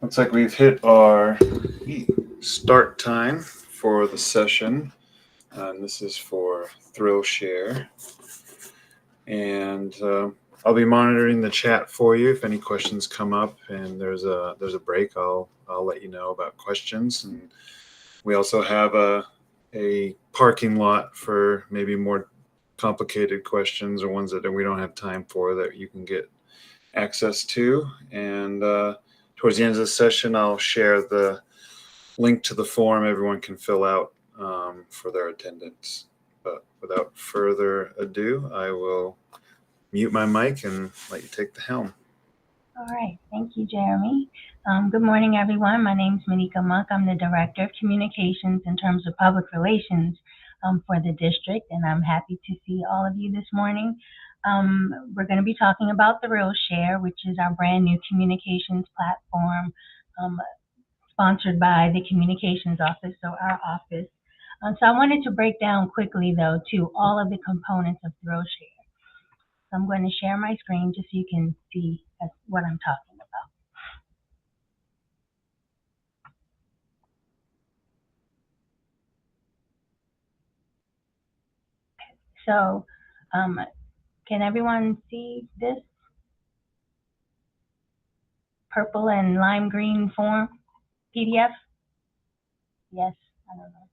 Looks like we've hit our start time for the session. This is for Thrillshare. And I'll be monitoring the chat for you. If any questions come up and there's a break, I'll let you know about questions. And we also have a parking lot for maybe more complicated questions or ones that we don't have time for that you can get access to. And towards the end of the session, I'll share the link to the form everyone can fill out for their attendance. But without further ado, I will mute my mic and let you take the helm. All right. Thank you, Jeremy. Good morning, everyone. My name is Monica Monk. I'm the Director of Communications in terms of Public Relations for the district, and I'm happy to see all of you this morning. We're going to be talking about Thrillshare, which is our brand new communications platform sponsored by the Communications Office, so our office. So I wanted to break down quickly, though, to all of the components of Thrillshare. So I'm going to share my screen just so you can see what I'm talking about. So can everyone see this purple and lime green form PDF? Yes, I don't know.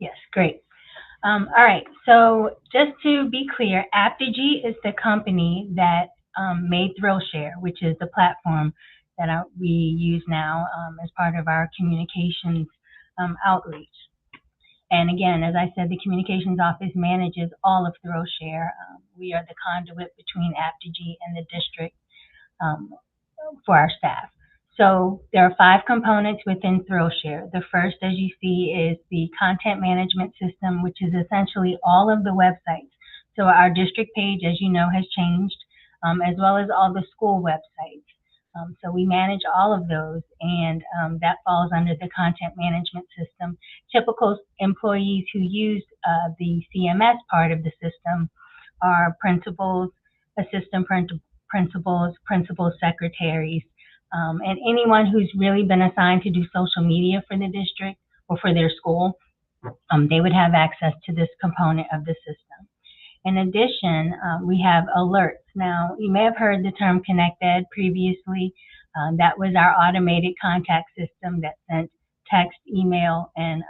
Yes, great. All right, so just to be clear, Aptigee is the company that made Thrillshare, which is the platform that we use now as part of our communications outreach. And again, as I said, the Communications Office manages all of Thrillshare. We are the conduit between Aptigee and the district for our staff. So there are 5 components within Thrillshare. The first, as you see, is the content management system, which is essentially all of the websites. So our district page, as you know, has changed, as well as all the school websites. So we manage all of those, and that falls under the content management system. Typical employees who use the CMS part of the system are principals, assistant principals, principal secretaries, and anyone who's really been assigned to do social media for the district or for their school. They would have access to this component of the system. In addition, we have alerts. Now, you may have heard the term ConnectEd previously. That was our automated contact system that sent text, email, and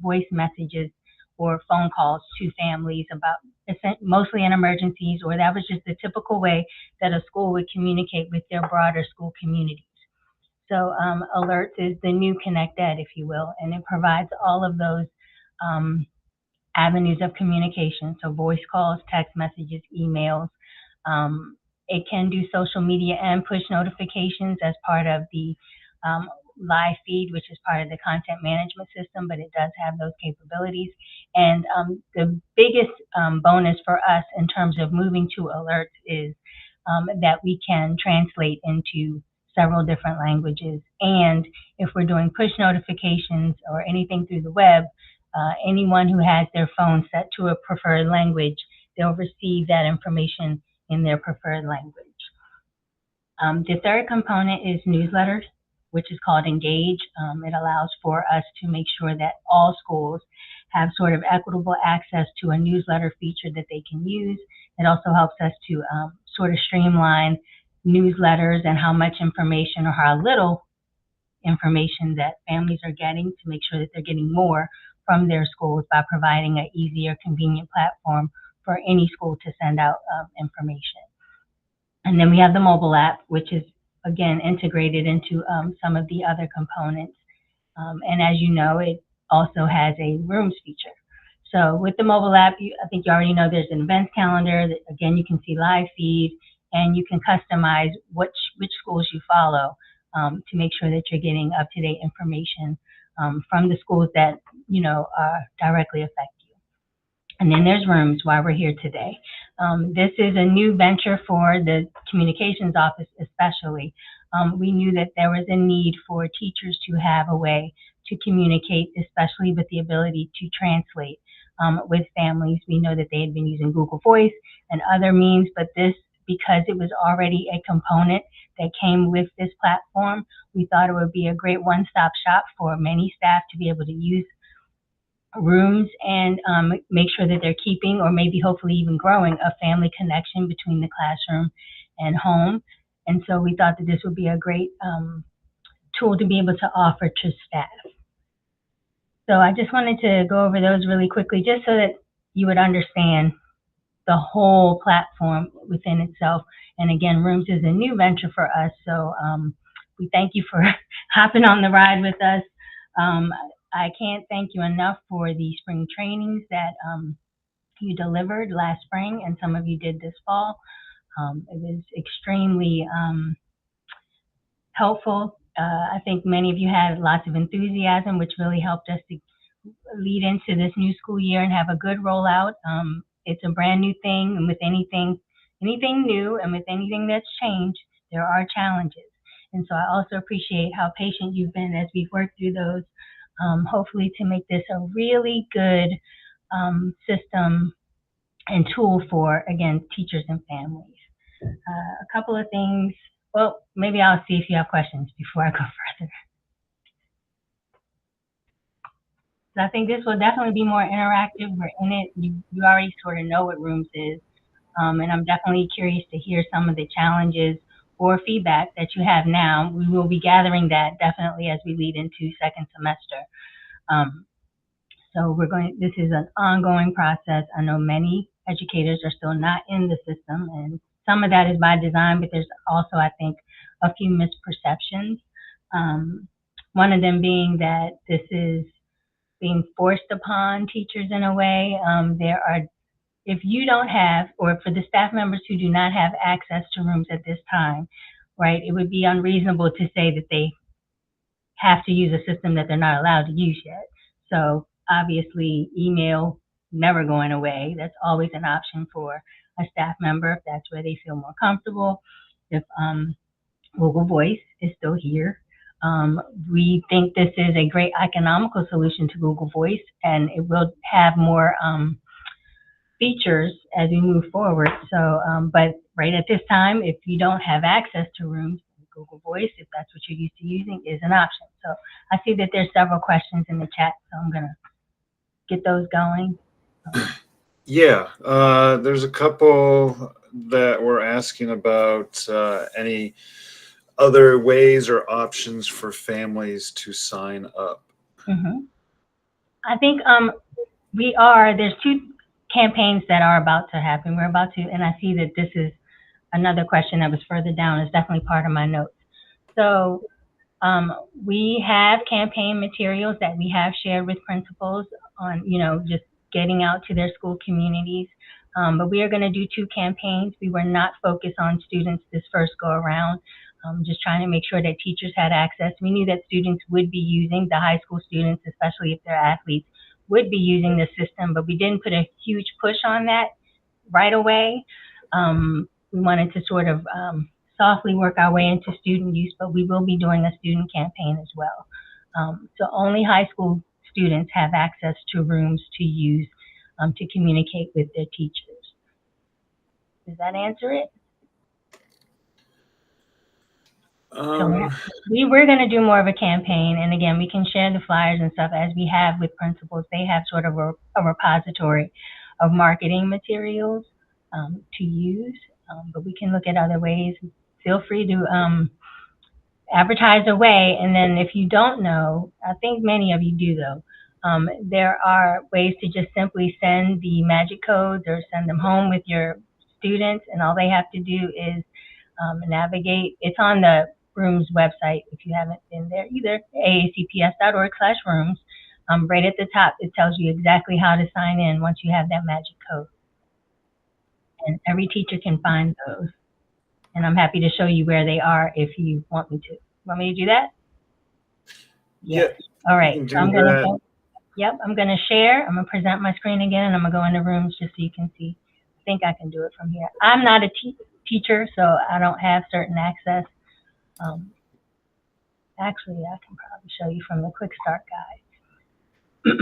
voice messages or phone calls to families about mostly in emergencies, or that was just the typical way that a school would communicate with their broader school communities. So alerts is the new ConnectEd, if you will, and it provides all of those avenues of communication, so voice calls, text messages, emails. It can do social media and push notifications as part of the live feed, which is part of the content management system, but it does have those capabilities. And the biggest bonus for us in terms of moving to alerts is that we can translate into several different languages. And if we're doing push notifications or anything through the web, anyone who has their phone set to a preferred language, they'll receive that information in their preferred language. The third component is newsletters, which is called Engage. It allows for us to make sure that all schools have sort of equitable access to a newsletter feature that they can use. It also helps us to sort of streamline newsletters and how much information or how little information that families are getting to make sure that they're getting more from their schools by providing an easier, convenient platform for any school to send out information. And then we have the mobile app, which is, again, integrated into some of the other components. And as you know, it also has a rooms feature. So with the mobile app, I think you already know there's an events calendar. That, again, you can see live feed, and you can customize which schools you follow to make sure that you're getting up-to-date information from the schools that, you know, directly affect you. And then there's rooms, why we're here today. This is a new venture for the Communications Office especially. We knew that there was a need for teachers to have a way to communicate, especially with the ability to translate with families. We know that they had been using Google Voice and other means, but this because it was already a component that came with this platform, we thought it would be a great one-stop shop for many staff to be able to use rooms and make sure that they're keeping, or maybe hopefully even growing, a family connection between the classroom and home. And so we thought that this would be a great tool to be able to offer to staff. So I just wanted to go over those really quickly, just so that you would understand the whole platform within itself. And again, Rooms is a new venture for us, so we thank you for hopping on the ride with us. I can't thank you enough for the spring trainings that you delivered last spring, and some of you did this fall. It was extremely helpful. I think many of you had lots of enthusiasm, which really helped us to lead into this new school year and have a good rollout. It's a brand new thing, and with anything new and with anything that's changed, there are challenges. And so I also appreciate how patient you've been as we've worked through those, hopefully to make this a really good system and tool for, again, teachers and families. A couple of things, well, maybe I'll see if you have questions before I go further. So I think this will definitely be more interactive. We're in it. You already sort of know what Rooms is. And I'm definitely curious to hear some of the challenges or feedback that you have now. We will be gathering that definitely as we lead into second semester. So this is an ongoing process. I know many educators are still not in the system, and some of that is by design, but there's also, I think, a few misperceptions. One of them being that this is being forced upon teachers in a way. If you don't have, or for the staff members who do not have access to Rooms at this time, right, it would be unreasonable to say that they have to use a system that they're not allowed to use yet. So obviously, email never going away. That's always an option for a staff member if that's where they feel more comfortable. If Google Voice is still here. We think this is a great economical solution to Google Voice, and it will have more features as we move forward. So, but right at this time, if you don't have access to Rooms, Google Voice, if that's what you're used to using, is an option. So I see that there's several questions in the chat, so I'm gonna get those going. Yeah, there's a couple that were asking about any other ways or options for families to sign up. I think there's two campaigns that are about to happen. We're about to, and I see that this is another question that was further down. It's definitely part of my notes. So we have campaign materials that we have shared with principals on, just getting out to their school communities. But we are going to do two campaigns. We were not focused on students this first go around, just trying to make sure that teachers had access. We knew that students would be using, the high school students, especially if they're athletes, would be using the system, but we didn't put a huge push on that right away. We wanted to sort of softly work our way into student use, but we will be doing a student campaign as well. So only high school students have access to Rooms to use to communicate with their teachers. Does that answer it? So we're going to do more of a campaign, and again, we can share the flyers and stuff as we have with principals. They have sort of a repository of marketing materials to use, but we can look at other ways. Feel free to advertise away, and then if you don't know, I think many of you do though, there are ways to just simply send the magic codes or send them home with your students, and all they have to do is navigate. It's on the Rooms website if you haven't been there either, aacps.org/rooms. Right at the top, it tells you exactly how to sign in once you have that magic code. And every teacher can find those. And I'm happy to show you where they are if you want me to. Want me to do that? Yes. Yeah. All right. So I'm gonna share. I'm gonna present my screen again, and I'm gonna go into Rooms just so you can see. I think I can do it from here. I'm not a teacher, so I don't have certain access. Actually, I can probably show you from the Quick Start Guide.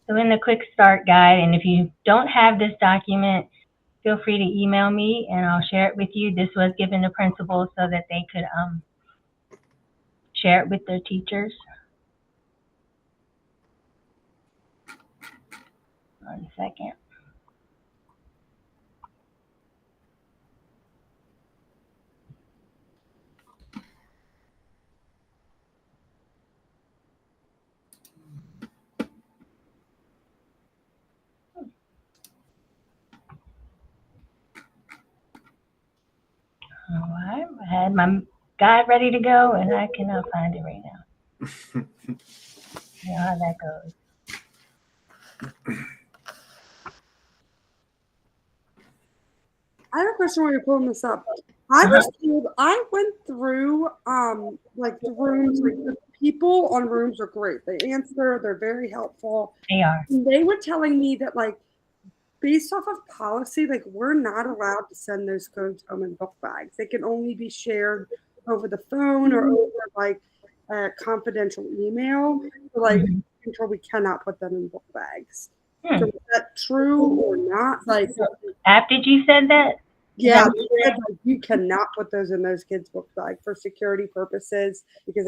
So in the Quick Start Guide, and if you don't have this document, feel free to email me and I'll share it with you. This was given to principals so that they could share it with their teachers. 1 second. All right, I had my guide ready to go and I cannot find it right now. You know how that goes. I have a question while you're pulling this up. I was told, I went through like the rooms, like the people on rooms are great. They answer, they're very helpful. They are. And they were telling me that like based off of policy, like we're not allowed to send those codes home in book bags. They can only be shared over the phone or over like a confidential email. So, like until we cannot put them in book bags. So is that true or not? Like After you said that? yeah, they said, like, you cannot put those in those kids' book bag for security purposes because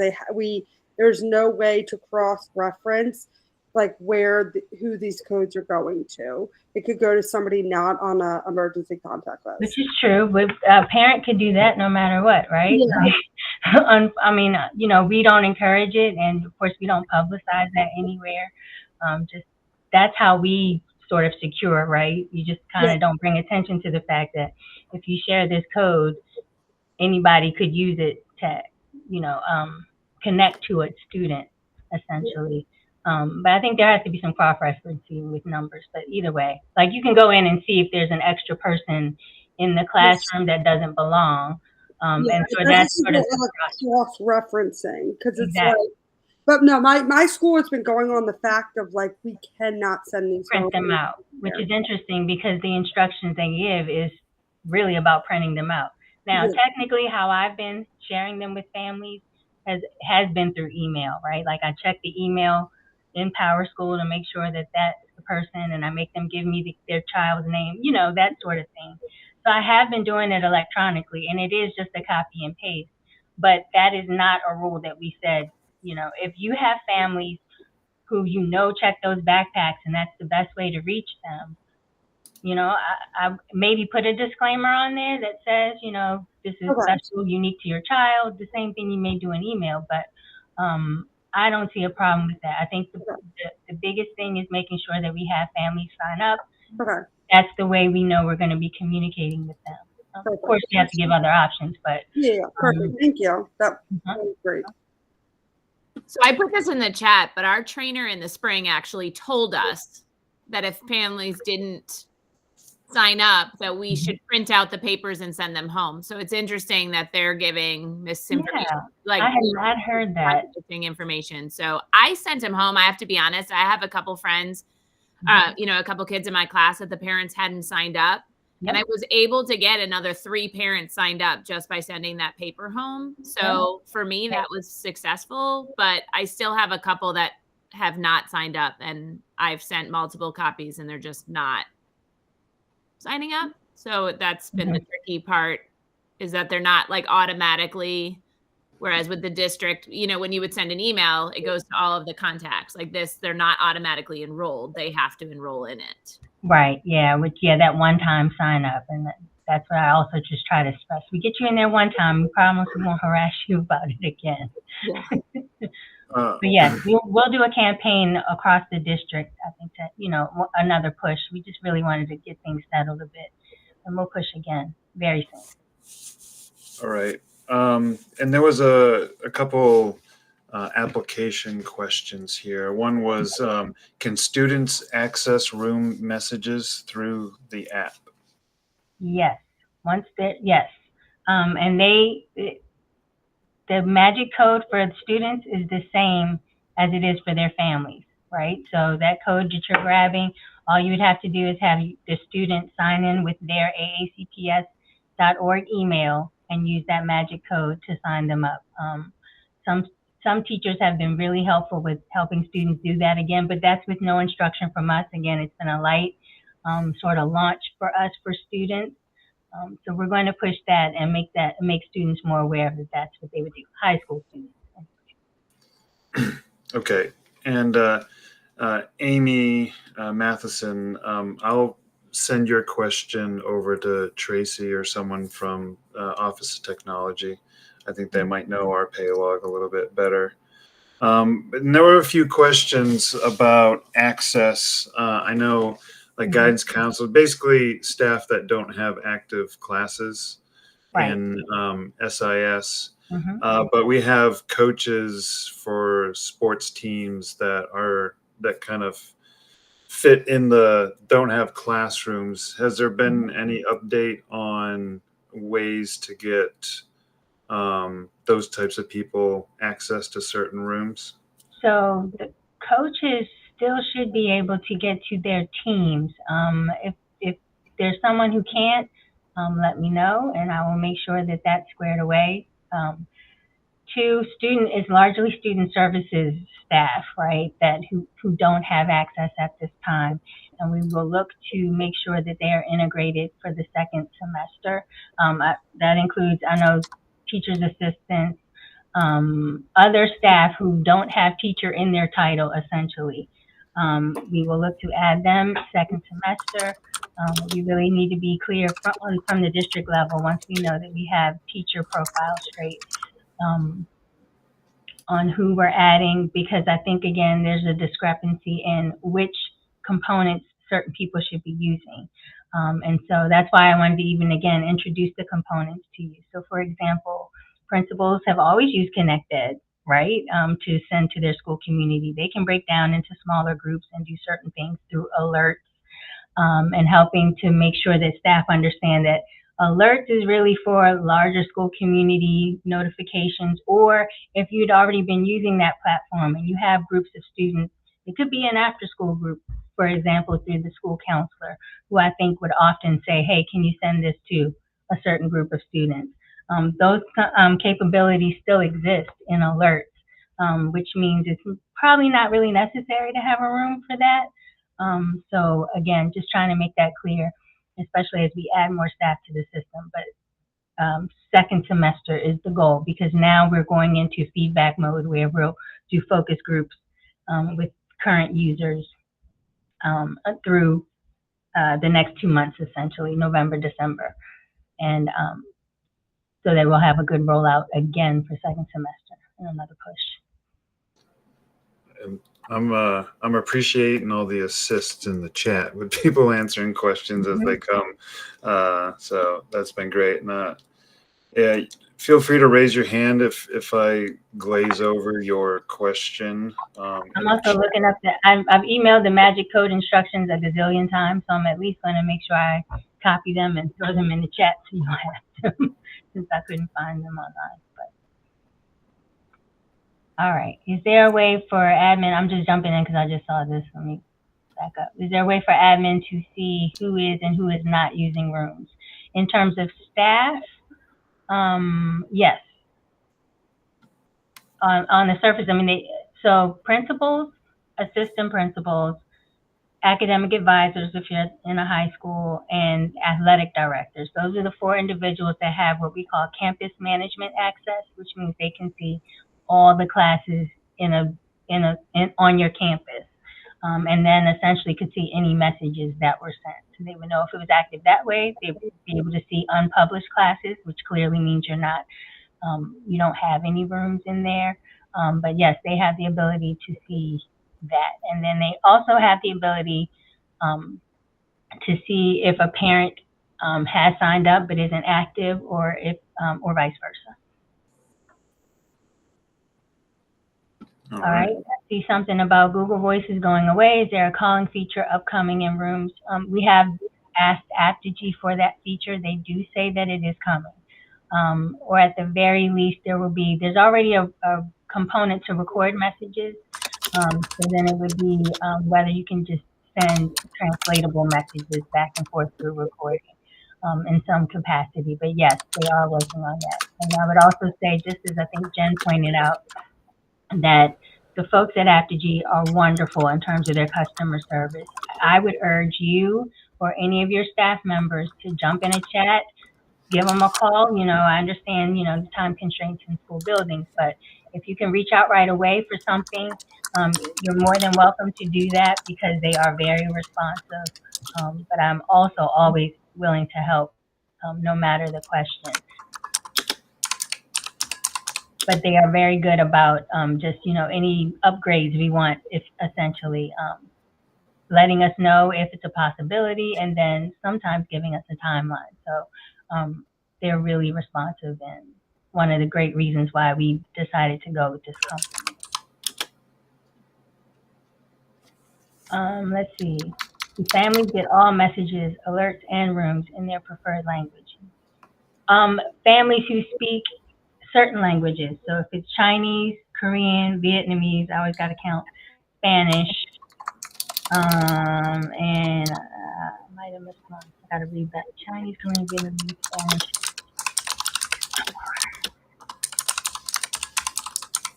there's no way to cross-reference like who these codes are going to. It could go to somebody not on an emergency contact list. Which is true. A parent could do that no matter what, right? Yeah. I mean, you know, we don't encourage it, and of course, we don't publicize that anywhere. Just that's how we sort of secure, right? You just kind of don't bring attention to the fact that if you share this code, anybody could use it to, you know, connect to a student, essentially. But I think there has to be some cross-referencing with numbers. But either way, like you can go in and see if there's an extra person in the classroom that doesn't belong. And so that's sort of cross-referencing because it's like, but no, my school has been going on the fact of like we cannot send these print them out, which is interesting because the instructions they give is really about printing them out. Now, technically, how I've been sharing them with families has been through email, right? Like I check the email in Power School to make sure that that's the person, and I make them give me their child's name, you know, that sort of thing. So I have been doing it electronically, and it is just a copy and paste. But that is not a rule that we said. You know, if you have families who you know check those backpacks and that's the best way to reach them, you know, I maybe put a disclaimer on there that says, you know, this is special, unique to your child, the same thing you may do in email, but I don't see a problem with that. I think the biggest thing is making sure that we have families sign up. That's the way we know we're going to be communicating with them. Of course, we have to give other options, but perfect. Thank you. That was great. So I put this in the chat, but our trainer in the spring actually told us that if families didn't sign up, that we should print out the papers and send them home. So it's interesting that they're giving misinformation. Yeah, like I had not heard that. Information. So I sent him home. I have to be honest. I have a couple friends, you know, a couple kids in my class that the parents hadn't signed up. And I was able to get another 3 parents signed up just by sending that paper home. So for me, that was successful, but I still have a couple that have not signed up and I've sent multiple copies and they're just not signing up. So that's been the tricky part, is that they're not like automatically, whereas with the district, you know, when you would send an email, it goes to all of the contacts like this. They're not automatically enrolled. They have to enroll in it. Right. Yeah. That one-time sign up. And that's what I also just try to stress. We get you in there one time, we promise we won't harass you about it again. But yes, we'll do a campaign across the district, I think, that, you know, another push. We just really wanted to get things settled a bit. And we'll push again very soon. All right. And there was a couple application questions here. One was, can students access room messages through the app? Yes. Yes. And the magic code for the students is the same as it is for their families, right? So that code that you're grabbing, all you would have to do is have the student sign in with their AACPS.org email and use that magic code to sign them up. Some teachers have been really helpful with helping students do that again, but that's with no instruction from us. Again, it's been a light sort of launch for us for students. So we're going to push that and make students more aware that that's what they would do, high school students. Okay. And Amy Matheson, I'll send your question over to Tracy or someone from Office of Technology. I think they might know our Paylog a little bit better. But there were a few questions about access. I know, like guidance counselors, basically staff that don't have active classes Right. in SIS. But we have coaches for sports teams that kind of fit in the don't have classrooms. Has there been any update on ways to get those types of people access to certain rooms? So the coaches still should be able to get to their teams. If there's someone who can't, let me know, and I will make sure that that's squared away. It's largely student services staff, right, that who don't have access at this time, and we will look to make sure that they are integrated for the second semester. That includes, I know, teachers' assistants, other staff who don't have teacher in their title, essentially. We will look to add them second semester. We really need to be clear from the district level once we know that we have teacher profiles straight on who we're adding, because I think, again, there's a discrepancy in which components certain people should be using. And so that's why I wanted to even, again, introduce the components to you. So, for example, principals have always used ConnectEd, right, to send to their school community. They can break down into smaller groups and do certain things through alerts, and helping to make sure that staff understand that alerts is really for larger school community notifications, or if you'd already been using that platform and you have groups of students, it could be an after-school group, for example, through the school counselor, who I think would often say, hey, can you send this to a certain group of students? Those capabilities still exist in alerts, which means it's probably not really necessary to have a room for that. So again, just trying to make that clear, especially as we add more staff to the system. But second semester is the goal, because now we're going into feedback mode where we'll do focus groups with current users through the next 2 months, essentially, November, December. And so that we'll have a good rollout again for second semester and another push. And I'm appreciating all the assists in the chat with people answering questions as they come. So that's been great. And yeah, feel free to raise your hand if I glaze over your question. I'm also looking up I've emailed the magic code instructions a gazillion times, so I'm at least going to make sure I copy them and throw them in the chat so you don't have them, since I couldn't find them online. But all right, is there a way for admin? I'm just jumping in because I just saw this. Let me back up. Is there a way for admin to see who is and who is not using rooms? In terms of staff, yes. On the surface, I mean, so principals, assistant principals, academic advisors if you're in a high school, and athletic directors. Those are the 4 individuals that have what we call campus management access, which means they can see all the classes on your campus, and then essentially could see any messages that were sent. So they would know if it was active that way. They would be able to see unpublished classes, which clearly means you're not, you don't have any rooms in there. But yes, they have the ability to see that. And then they also have the ability to see if a parent has signed up but isn't active, or if or vice versa. All right. I see something about Google Voices going away. Is there a calling feature upcoming in rooms? We have asked Aptigee for that feature. They do say that it is coming. Or at the very least, there's already a component to record messages. So then it would be whether you can just send translatable messages back and forth through recording in some capacity. But yes, they are working on that. And I would also say, just as I think Jen pointed out, that the folks at Aptigee are wonderful in terms of their customer service. I would urge you, or any of your staff members to jump in a chat, give them a call. I understand, the time constraints in school buildings, but if you can reach out right away for something, you're more than welcome to do that because they are very responsive. But I'm also always willing to help, no matter the question. But they are very good about just, any upgrades we want, if essentially letting us know if it's a possibility and then sometimes giving us a timeline. So they're really responsive and one of the great reasons why we decided to go with this company. Let's see. The families get all messages, alerts, and rooms in their preferred language. Families who speak certain languages. So if it's Chinese, Korean, Vietnamese, I always got to count Spanish. And I might have missed one. I got to read that. Chinese, Korean, Vietnamese, Spanish.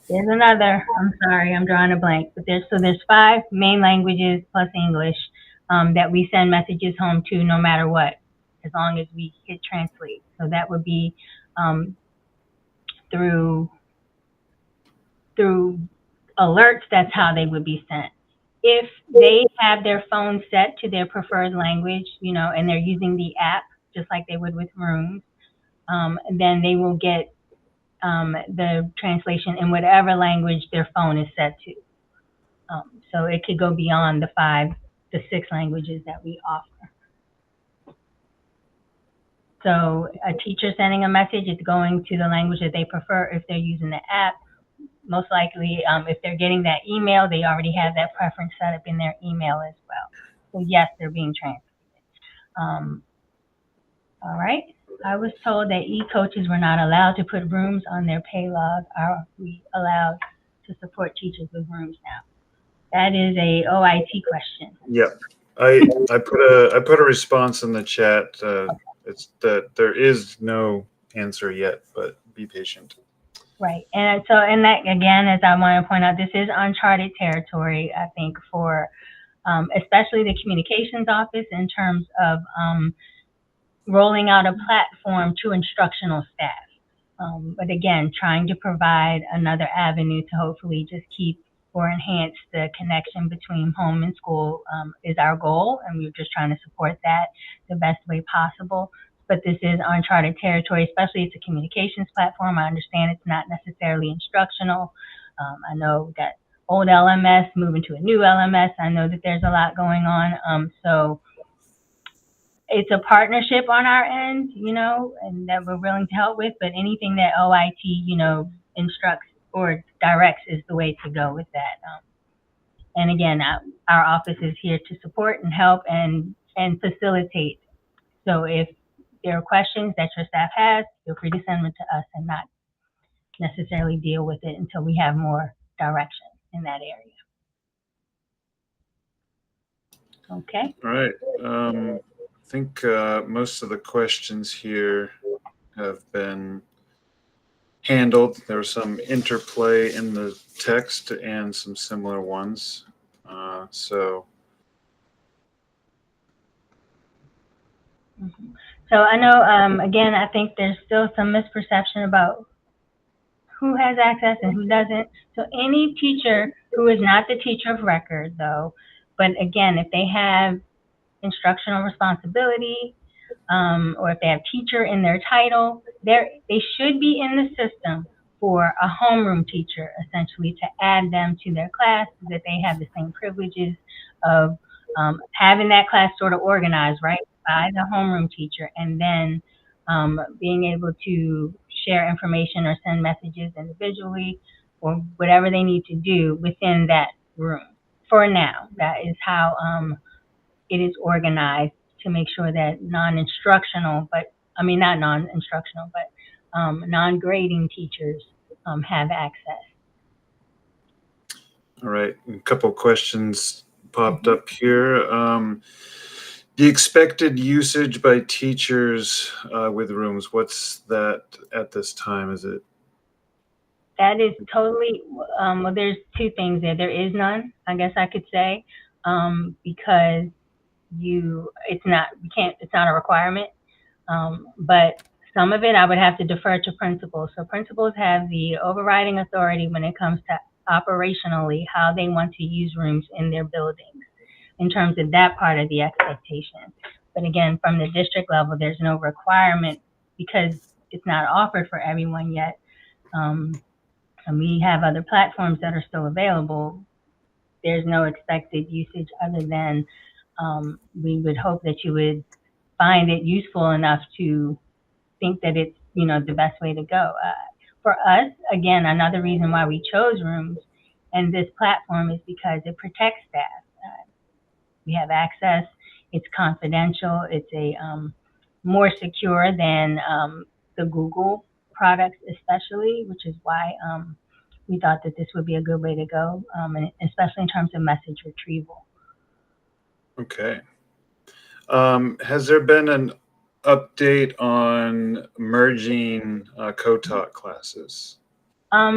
There's another. I'm sorry, I'm drawing a blank. But there's 5 main languages plus English that we send messages home to no matter what, as long as we hit translate. So that would be through alerts. That's how they would be sent. If they have their phone set to their preferred language, and they're using the app just like they would with Rooms, then they will get the translation in whatever language their phone is set to. So it could go beyond the 5 to 6 languages that we offer. So a teacher sending a message is going to the language that they prefer if they're using the app. Most likely, if they're getting that email, they already have that preference set up in their email as well. So yes, they're being translated. All right. I was told that eCoaches were not allowed to put Rooms on their pay log. Are we allowed to support teachers with Rooms now? That is a OIT question. Yeah, I put a response in the chat. It's that there is no answer yet, but be patient. Right. And so, and that again, as I want to point out, this is uncharted territory, I think, for especially the communications office in terms of rolling out a platform to instructional staff. But again, trying to provide another avenue to hopefully just keep or enhance the connection between home and school is our goal. And we're just trying to support that the best way possible. But this is uncharted territory, especially it's a communications platform. I understand it's not necessarily instructional. I know we got old LMS moving to a new LMS. I know that there's a lot going on. So it's a partnership on our end, and that we're willing to help with, but anything that OIT, instructs or directs is the way to go with that. And again, our office is here to support and help and facilitate. So if there are questions that your staff has, feel free to send them to us and not necessarily deal with it until we have more direction in that area. Okay. All right. I think most of the questions here have been handled. There was some interplay in the text and some similar ones. So I know, again, I think there's still some misperception about who has access and who doesn't. So any teacher who is not the teacher of record, though, but again, if they have instructional responsibility, or if they have teacher in their title, they should be in the system for a homeroom teacher, essentially, to add them to their class so that they have the same privileges of having that class sort of organized, right, by the homeroom teacher, and then being able to share information or send messages individually or whatever they need to do within that room. For now, that is how it is organized to make sure that non-instructional, but I mean not non-instructional, but non-grading teachers have access. all right, a couple of questions popped up here. The expected usage by teachers with Rooms, what's that at this time? Is it? That is totally, well, there's 2 things there. There is none, I guess I could say, because it's not a requirement. But some of it I would have to defer to principals. So principals have the overriding authority when it comes to operationally how they want to use rooms in their buildings in terms of that part of the expectation. But again, from the district level, there's no requirement because it's not offered for everyone yet. And we have other platforms that are still available. There's no expected usage other than we would hope that you would find it useful enough to think that it's, the best way to go. For us, again, another reason why we chose rooms and this platform is because it protects staff. We have access. It's confidential. It's a more secure than the Google products, especially, which is why we thought that this would be a good way to go, and especially in terms of message retrieval. Okay. Has there been an update on merging co-taught classes? I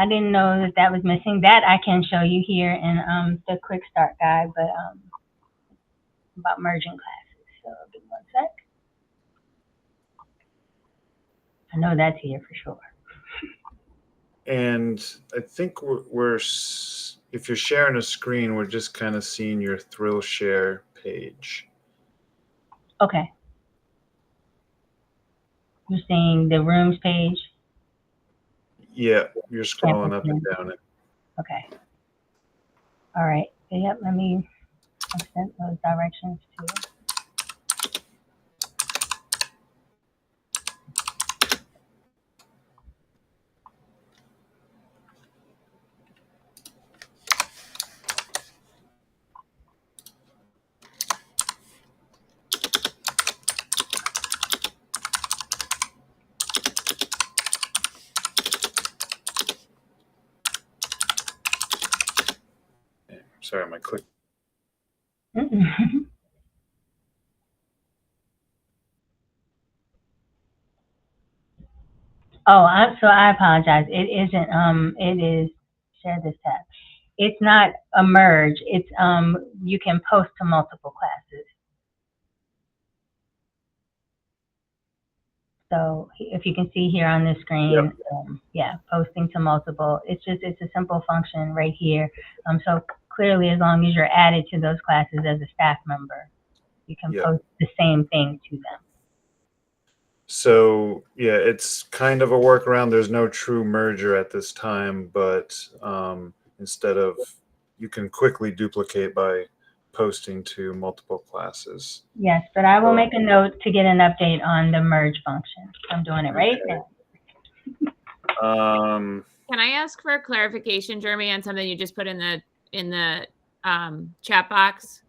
didn't know that was missing. That I can show you here in the quick start guide, but about merging classes. So give me one sec. I know that's here for sure. And I think we're if you're sharing a screen, we're just kind of seeing your Thrillshare page. Okay. You're seeing the rooms page? Yeah, you're scrolling up and down it. Okay. All right. Yep, let me send those directions to. Sorry, my click. So I apologize. It isn't, it is, share this tab. It's not a merge. It's, you can post to multiple classes. So if you can see here on the screen, Yep. Posting to multiple. It's a simple function right here. So clearly, as long as you're added to those classes as a staff member, you can post the same thing to them. So yeah, it's kind of a workaround. There's no true merger at this time, but instead of, you can quickly duplicate by posting to multiple classes. Yes, but I will make a note to get an update on the merge function. I'm doing it right now. Can I ask for a clarification, Jeremy, on something you just put in the chat box?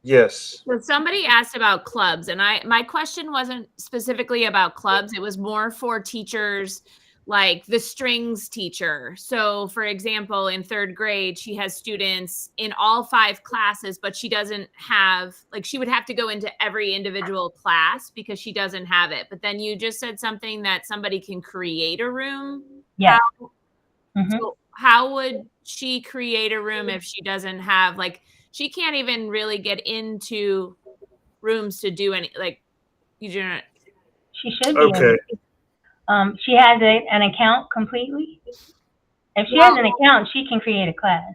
Yes. So somebody asked about clubs, and my question wasn't specifically about clubs. It was more for teachers, like the strings teacher. So for example, in 3rd grade, she has students in all 5 classes, but she doesn't have, like, she would have to go into every individual class because she doesn't have it. But then you just said something that somebody can create a room. Yeah. So how would she create a room if she doesn't have, like, she can't even really get into rooms to do any, like, you don't. She should be. Okay. She has an account completely. If she has an account, she can create a class.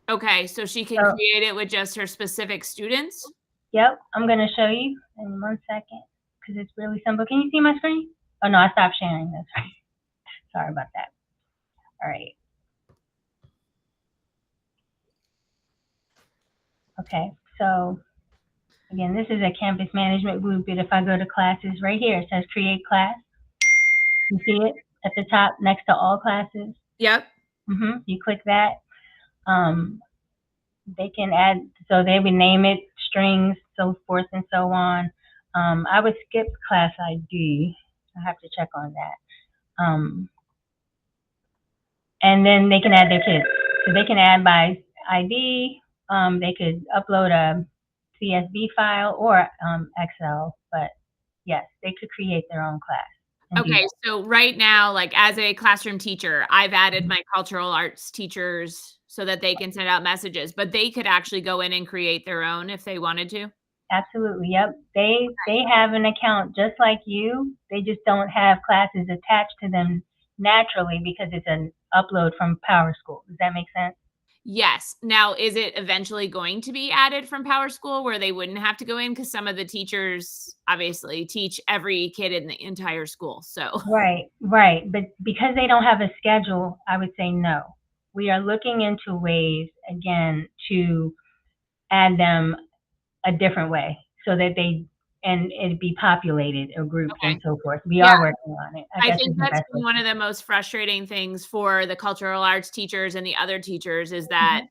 Okay, so she can create it with just her specific students? Yep, I'm going to show you in 1 second because it's really simple. Can you see my screen? Oh, no, I stopped sharing this. Sorry about that. All right. Okay, so again, this is a campus management blueprint. If I go to classes right here, it says create class. You see it at the top next to all classes? Yep. You click that. They can add, so they would name it strings, so forth and so on. I would skip class ID. I have to check on that. And then they can add their kids. So they can add by ID. They could upload a CSV file or Excel, but yes, they could create their own class. Okay, so right now, like, as a classroom teacher, I've added my cultural arts teachers. so that they can send out messages, but they could actually go in and create their own if they wanted to. Absolutely. Yep. They have an account just like you. They just don't have classes attached to them naturally because it's an upload from Power School. Does that make sense? Yes. Now, is it eventually going to be added from Power School where they wouldn't have to go in? Because some of the teachers obviously teach every kid in the entire school. So Right. But because they don't have a schedule, I would say no. We are looking into ways, again, to add them a different way so that and it be populated or grouped and so forth. We are working on it. I think that's been one of the most frustrating things for the cultural arts teachers and the other teachers is that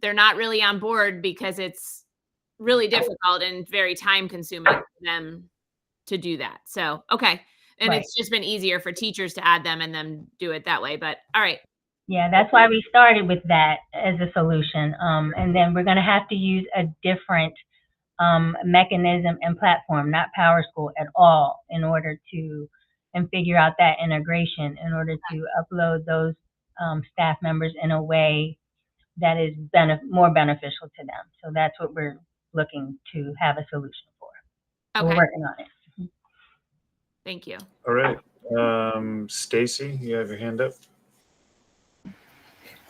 they're not really on board because it's really difficult and very time consuming for them to do that. So, okay. And it's just been easier for teachers to add them and then do it that way. But all right. Yeah, that's why we started with that as a solution. And then we're going to have to use a different mechanism and platform, not Power School at all, in order to and figure out that integration in order to upload those staff members in a way that is more beneficial to them. So that's what we're looking to have a solution for. So we're working on it. Thank you. All right. Stacy, you have your hand up.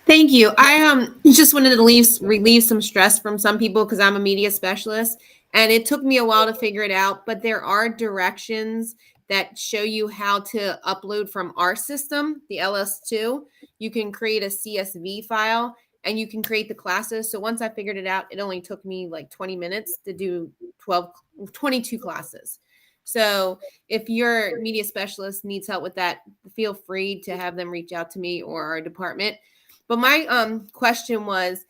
Thank you. I just wanted to relieve some stress from some people because I'm a media specialist, and it took me a while to figure it out, but there are directions that show you how to upload from our system, the LS2. You can create a CSV file and you can create the classes. So once I figured it out, it only took me like 20 minutes to do 22 classes. So if your media specialist needs help with that, feel free to have them reach out to me or our department. But my question was,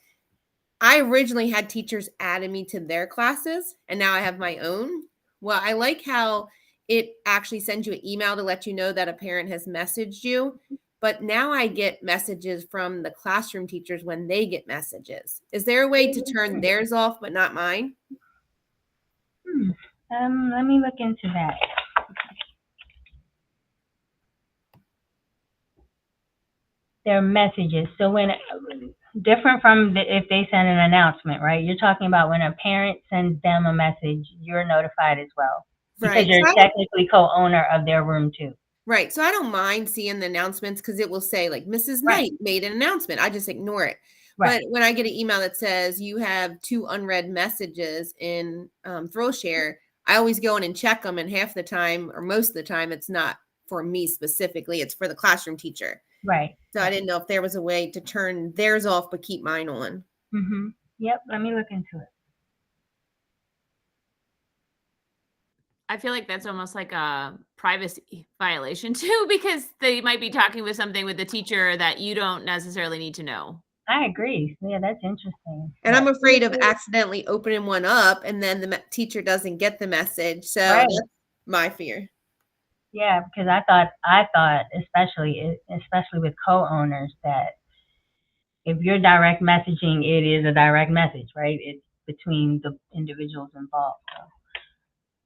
I originally had teachers adding me to their classes, and now I have my own. Well, I like how it actually sends you an email to let you know that a parent has messaged you. But now I get messages from the classroom teachers when they get messages. Is there a way to turn theirs off, but not mine? Let me look into that. Their messages. So when different from if they send an announcement, right? You're talking about when a parent sends them a message, you're notified as well. Because you're technically co-owner of their room too. Right. So I don't mind seeing the announcements because it will say like Mrs. Knight made an announcement. I just ignore it. But when I get an email that says you have 2 unread messages in Thrillshare, I always go in and check them. And half the time or most of the time, it's not for me specifically. It's for the classroom teacher. Right. So I didn't know if there was a way to turn theirs off, but keep mine on. Mm-hmm. Yep. Let me look into it. I feel like that's almost like a privacy violation too, because they might be talking with something with the teacher that you don't necessarily need to know. I agree. Yeah, that's interesting. And I'm afraid of accidentally opening one up and then the teacher doesn't get the message. So that's my fear. Yeah, because I thought, especially with co-owners, that if you're direct messaging, it is a direct message, right? It's between the individuals involved. So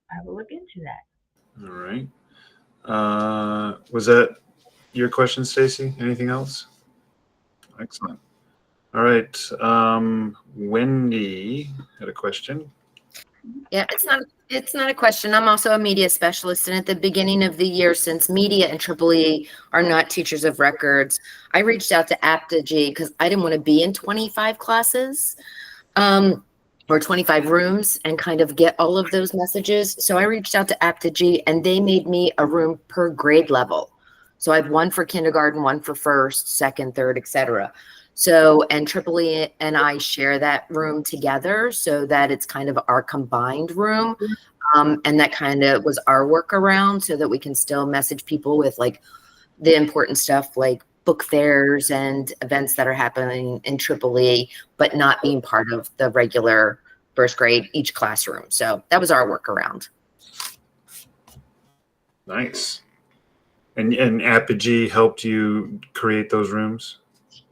I will look into that. All right. Was that your question, Stacy? Anything else? Excellent. All right. Wendy had a question. Yeah, it's not a question. I'm also a media specialist, and at the beginning of the year, since media and EEE are not teachers of records, I reached out to AACPS because I didn't want to be in 25 classes or 25 rooms and kind of get all of those messages. So I reached out to AACPS, and they made me a room per grade level. So I have one for kindergarten, one for first, second, third, etc. So, and EEE and I share that room together so that it's kind of our combined room. And that kind of was our workaround so that we can still message people with like the important stuff like book fairs and events that are happening in EEE, but not being part of the regular first grade, each classroom. So that was our workaround. Nice. And Apogee helped you create those rooms?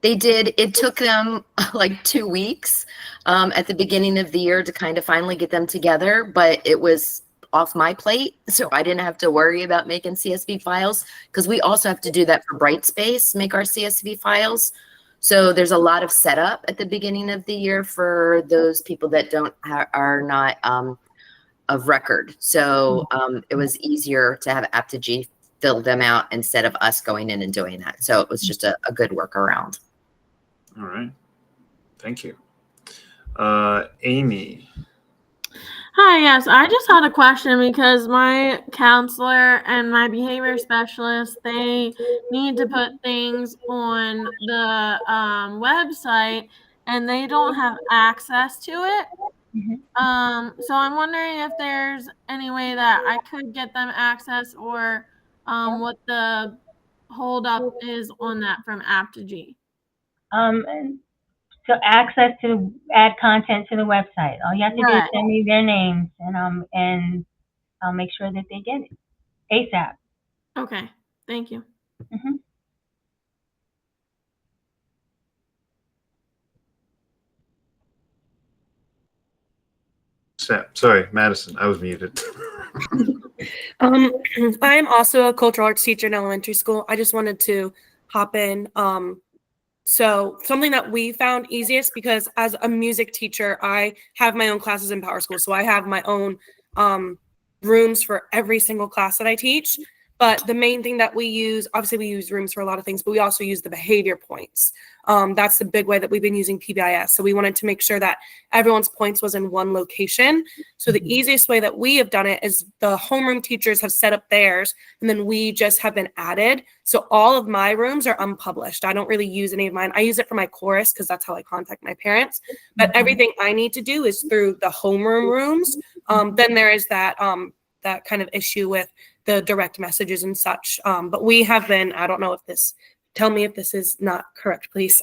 They did. It took them like 2 weeks at the beginning of the year to kind of finally get them together, but it was off my plate. So I didn't have to worry about making CSV files because we also have to do that for Brightspace, make our CSV files. So there's a lot of setup at the beginning of the year for those people that are not of record. So it was easier to have Aptigee fill them out instead of us going in and doing that. So it was just a good workaround. All right. Thank you. Amy. Hi, yes, I just had a question because my counselor and my behavior specialist, they need to put things on the website and they don't have access to it. So I'm wondering if there's any way that I could get them access or what the holdup is on that from Aptigee. And so access to add content to the website. All you have to do is Right. send me their names, and I'll make sure that they get it ASAP. Okay, thank you. Mm-hmm. Sorry, Madison, I was muted. I am also a cultural arts teacher in elementary school. I just wanted to hop in. So something that we found easiest, because as a music teacher, I have my own classes in Power School. So I have my own rooms for every single class that I teach. But the main thing that we use, obviously we use rooms for a lot of things, but we also use the behavior points. That's the big way that we've been using PBIS. So we wanted to make sure that everyone's points was in one location. So the easiest way that we have done it is the homeroom teachers have set up theirs, and then we just have been added. So all of my rooms are unpublished. I don't really use any of mine. I use it for my chorus because that's how I contact my parents. But everything I need to do is through the homeroom rooms. Then there is that that kind of issue with the direct messages and such. But we have been, I don't know if this, tell me if this is not correct, please.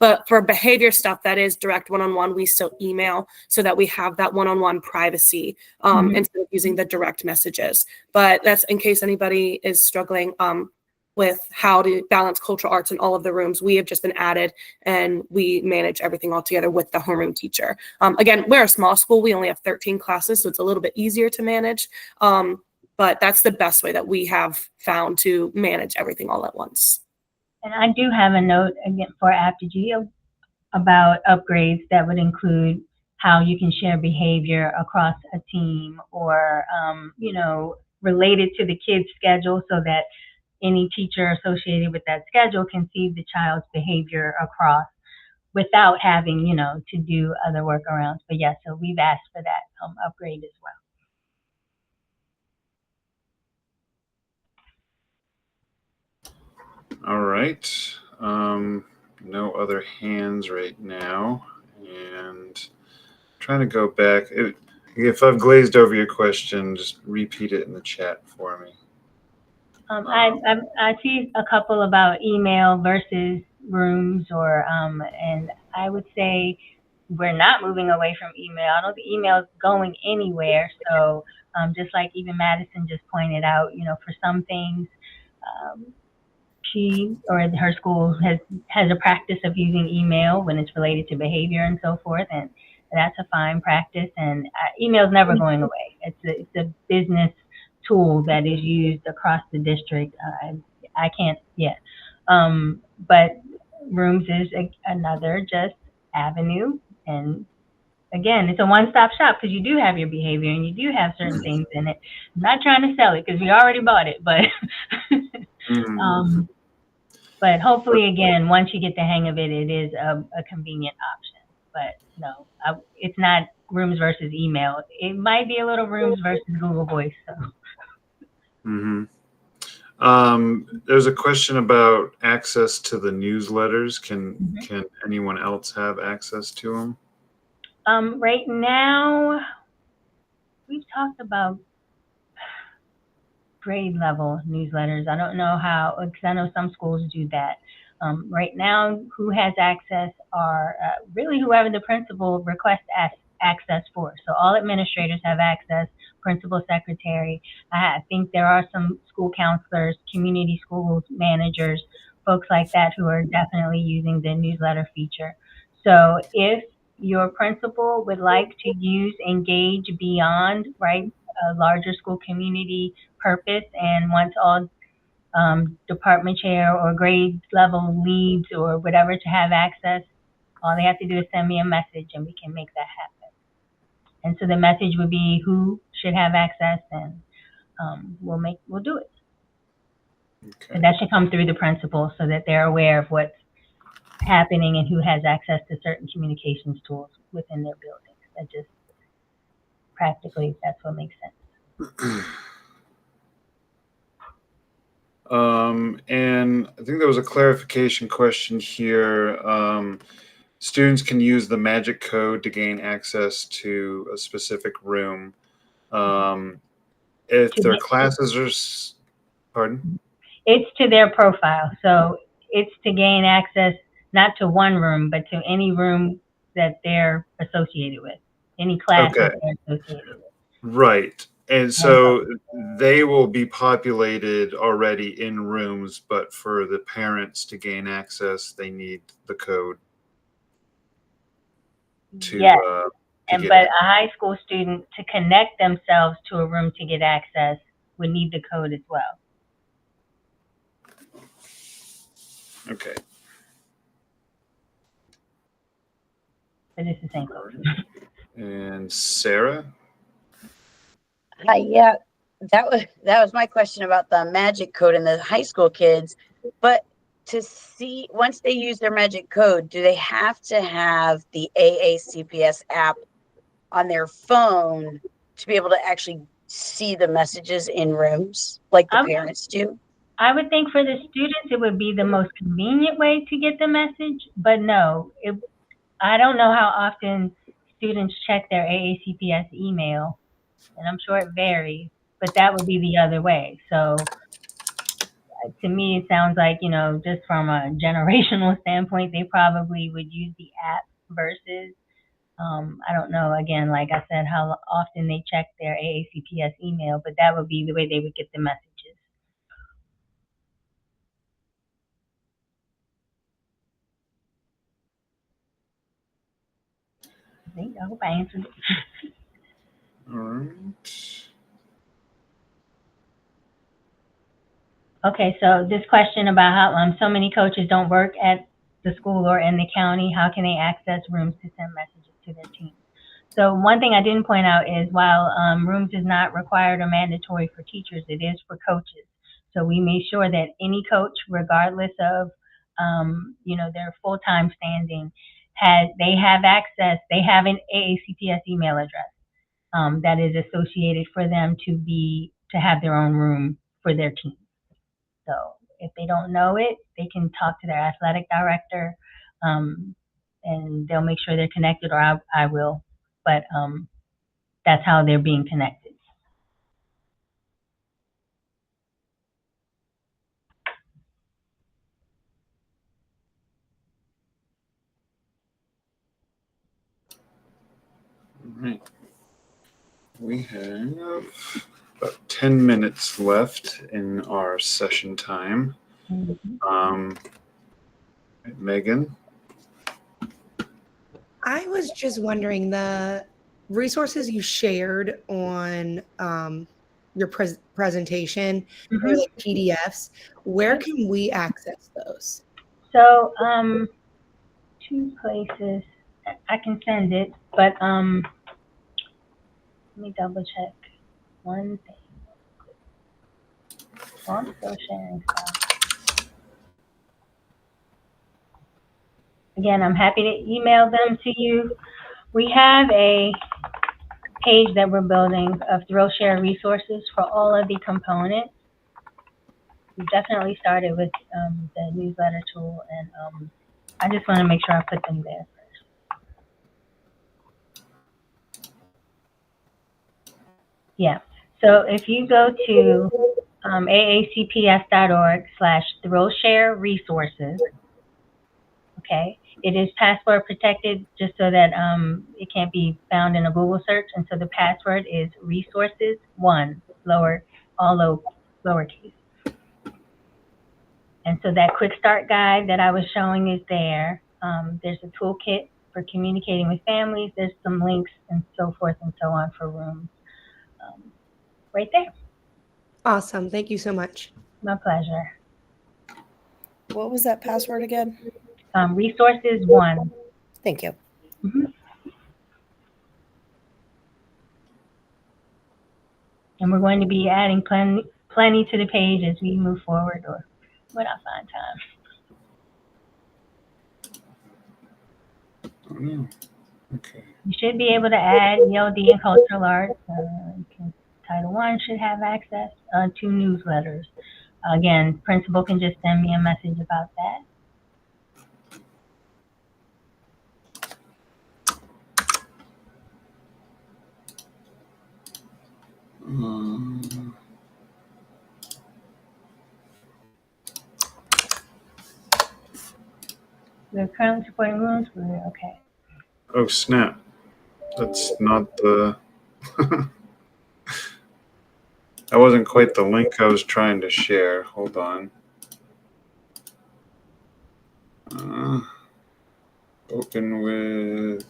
But for behavior stuff that is direct one-on-one, we still email so that we have that one-on-one privacy instead of using the direct messages. But that's in case anybody is struggling with how to balance cultural arts in all of the rooms. We have just been added and we manage everything all together with the homeroom teacher. Again, we're a small school. We only have 13 classes, so it's a little bit easier to manage. But that's the best way that we have found to manage everything all at once. And I do have a note again for Aptigee about upgrades that would include how you can share behavior across a team or, related to the kid's schedule so that any teacher associated with that schedule can see the child's behavior across without having, to do other workarounds. But yeah, so we've asked for that upgrade as well. All right. No other hands right now. And trying to go back. If I've glazed over your question, just repeat it in the chat for me. I see a couple about email versus rooms, and I would say we're not moving away from email. I don't think email is going anywhere. So just like even Madison just pointed out, for some things, she or her school has a practice of using email when it's related to behavior and so forth, and that's a fine practice. And email is never going away. It's a business tool that is used across the district. I can't yet, but rooms is another just avenue. And again, it's a one-stop shop because you do have your behavior and you do have certain things in it. I'm not trying to sell it because we already bought it, but but hopefully, again, once you get the hang of it, it is a convenient option. But no, it's not rooms versus email. It might be a little rooms versus Google Voice. So. There's a question about access to the newsletters. Can anyone else have access to them? Right now, we've talked about grade level newsletters. I don't know how, because I know some schools do that. Right now, who has access are really whoever the principal requests access for. So all administrators have access, principal, secretary. I think there are some school counselors, community school managers, folks like that who are definitely using the newsletter feature. So if your principal would like to use Engage beyond, right, a larger school community purpose and wants all department chair or grade level leads or whatever to have access, all they have to do is send me a message and we can make that happen. And so the message would be who should have access, and we'll do it. Okay. And that should come through the principal so that they're aware of what's happening and who has access to certain communications tools within their buildings. That just practically, that's what makes sense. And I think there was a clarification question here. Students can use the magic code to gain access to a specific room. If their classes are, pardon? It's to their profile. So it's to gain access not to one room, but to any room that they're associated with, any class that they're associated with. Right. And so they will be populated already in rooms, but for the parents to gain access, they need the code to, yes. to get But in. a high school student to connect themselves to a room to get access would need the code as well. Okay. But it's the same code. And Sarah? Yeah, that was my question about the magic code and the high school kids. But to see, once they use their magic code, do they have to have the AACPS app on their phone to be able to actually see the messages in rooms like the parents do? I would think for the students, it would be the most convenient way to get the message. But no, I don't know how often students check their AACPS email, and I'm sure it varies, but that would be the other way. So to me, it sounds like, just from a generational standpoint, they probably would use the app versus, I don't know, again, like I said, how often they check their AACPS email, but that would be the way they would get the messages. I hope I answered it. All right. Okay, so this question about how so many coaches don't work at the school or in the county, how can they access rooms to send messages to their team? So one thing I didn't point out is while rooms is not required or mandatory for teachers, it is for coaches. So we made sure that any coach, regardless of their full-time standing, they have access. They have an AACPS email address that is associated for them to have their own room for their team. So if they don't know it, they can talk to their athletic director, and they'll make sure they're connected, or I will. But that's how they're being connected. All right. We have about 10 minutes left in our session time. Megan? I was just wondering, the resources you shared on your presentation, or like PDFs, where can we access those? So 2 places. I can send it, but let me double check one thing. Oh, I'm still sharing stuff. Again, I'm happy to email them to you. We have a page that we're building of Thrillshare resources for all of the components. We definitely started with the newsletter tool, and I just want to make sure I put them there first. Yeah, so if you go to aacps.org/Thrillshare resources, okay, it is password protected just so that it can't be found in a Google search. And so the password is resources1, lowercase. And so that quick start guide that I was showing is there. There's a toolkit for communicating with families. There's some links and so forth and so on for rooms right there. Awesome. Thank you so much. My pleasure. What was that password again? Resources 1. Thank you. Mhm. And we're going to be adding plenty to the page as we move forward, or when I find time. Oh, no. Okay. You should be able to add ELD and cultural arts. Title I should have access to newsletters. Again, principal can just send me a message about that. We're currently supporting rooms. Okay. Oh, snap. That's not the... That wasn't quite the link I was trying to share. Hold on. Open with...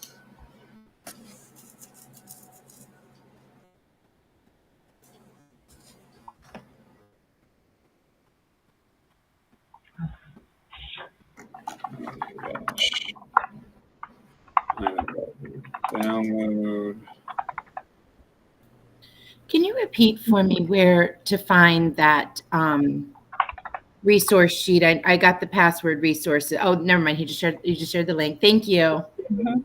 Download. Can you repeat for me where to find that resource sheet? I got the password resources. Oh, never mind. You just shared the link. Thank you. Mm-hmm.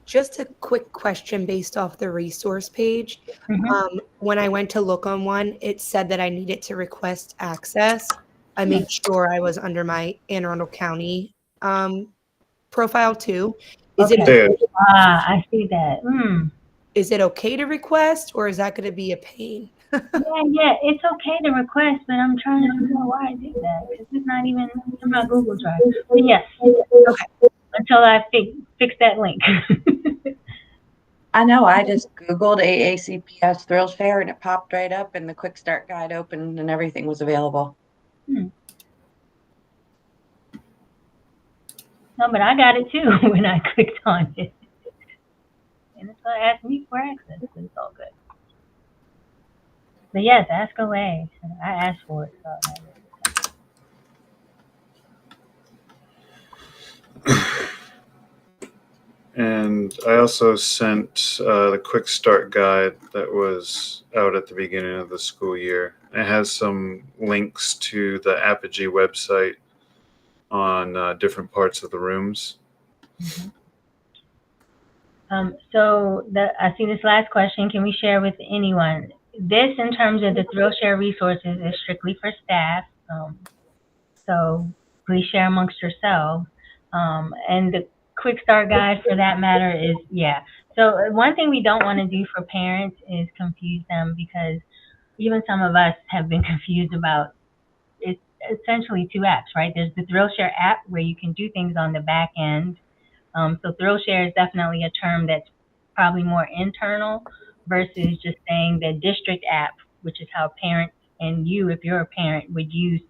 Just a quick question based off the resource page. Mm-hmm. When I went to look on one, it said that I needed to request access. I made sure I was under my Anne Arundel County profile too. Is Okay. I see that. Is it okay to request, or is that going to be a pain? Yeah, it's okay to request, but I'm trying to figure out why I did that, because it's not even in my Google Drive. But yes, okay. Until I fix that link. I know. I just Googled AACPS Thrillshare and it popped right up, and the quick start guide opened, and everything was available. No, but I got it too when I clicked on it. And it's going to ask me for access, but it's all good. But yes, ask away. I asked for it. So And I also sent the quick start guide that was out at the beginning of the school year. It has some links to the Apogee website on different parts of the rooms. Mm-hmm. I see this last question. Can we share with anyone? This, in terms of the Thrillshare resources, is strictly for staff. So please share amongst yourselves. And the quick start guide, for that matter, is, So one thing we don't want to do for parents is confuse them, because even some of us have been confused about, it's essentially 2 apps, right? There's the Thrillshare app where you can do things on the back end. So Thrillshare is definitely a term that's probably more internal versus just saying the district app, which is how parents and you, if you're a parent, would use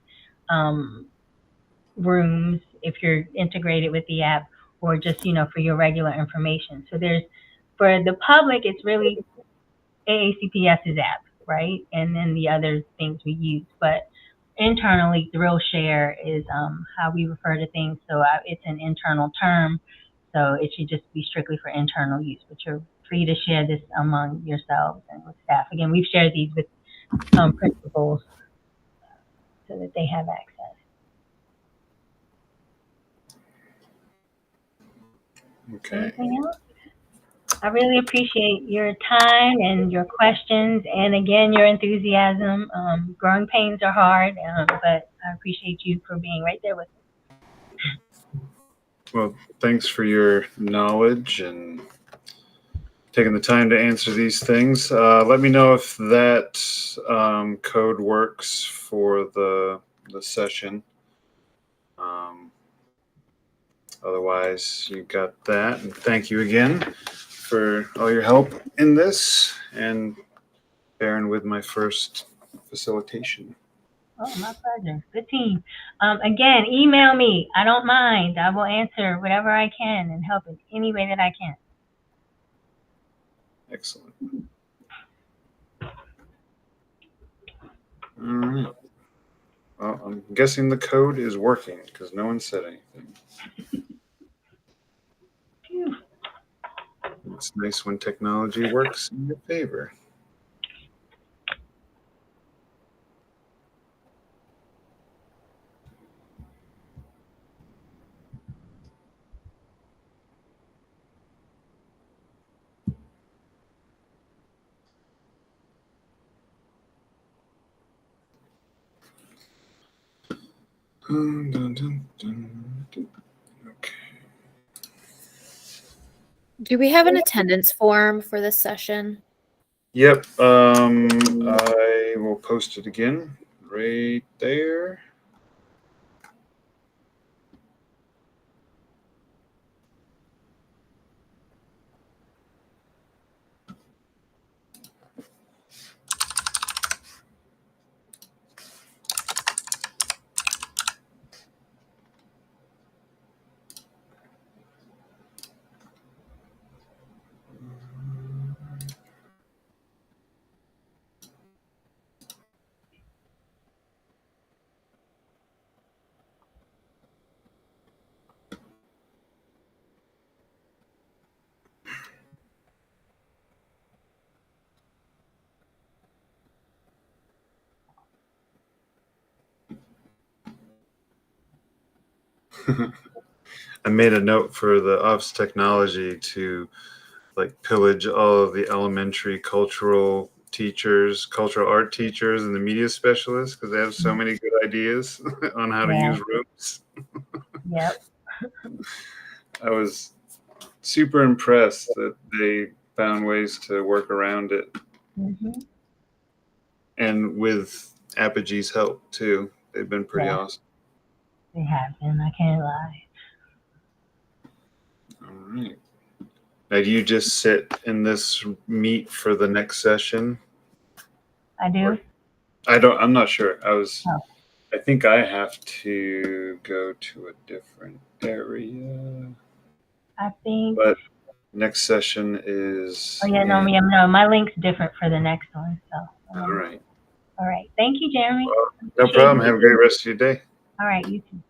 rooms if you're integrated with the app, or just, for your regular information. So for the public, it's really AACPS's app, right? And then the other things we use. But internally, Thrillshare is how we refer to things. So it's an internal term. So it should just be strictly for internal use, but you're free to share this among yourselves and with staff. Again, we've shared these with principals so that they have access. Okay. Anything else? I really appreciate your time and your questions, and again, your enthusiasm. Growing pains are hard, but I appreciate you for being right there with me. Well, thanks for your knowledge and taking the time to answer these things. Let me know if that code works for the session. Otherwise, you got that. And thank you again for all your help in this and bearing with my first facilitation. Oh, my pleasure. Good team. Again, email me. I don't mind. I will answer whatever I can and help in any way that I can. Excellent. All right. Well, I'm guessing the code is working because no one said anything. Phew. It's nice when technology works in your favor. Dun, dun, dun, dun, dun. Okay. Do we have an attendance form for this session? Yep. I will post it again right there. I made a note for the Office of Technology to like pillage all of the elementary cultural teachers, cultural art teachers, and the media specialists because they have so many good ideas on how to Yeah. use rooms. Yep. I was super impressed that they found ways to work around it, Mm-hmm. and with Apogee's help too. They've been pretty Yeah. awesome. They have been. I can't lie. All right. Now, do you just sit in this meet for the next session? I do. I'm not sure. Oh. I think I have to go to a different area. I think. But next session is. Oh yeah, no, my link's different for the next one. So. All right. All right. Thank you, Jeremy. Well, no problem. Have a great rest of your day. All right. You too.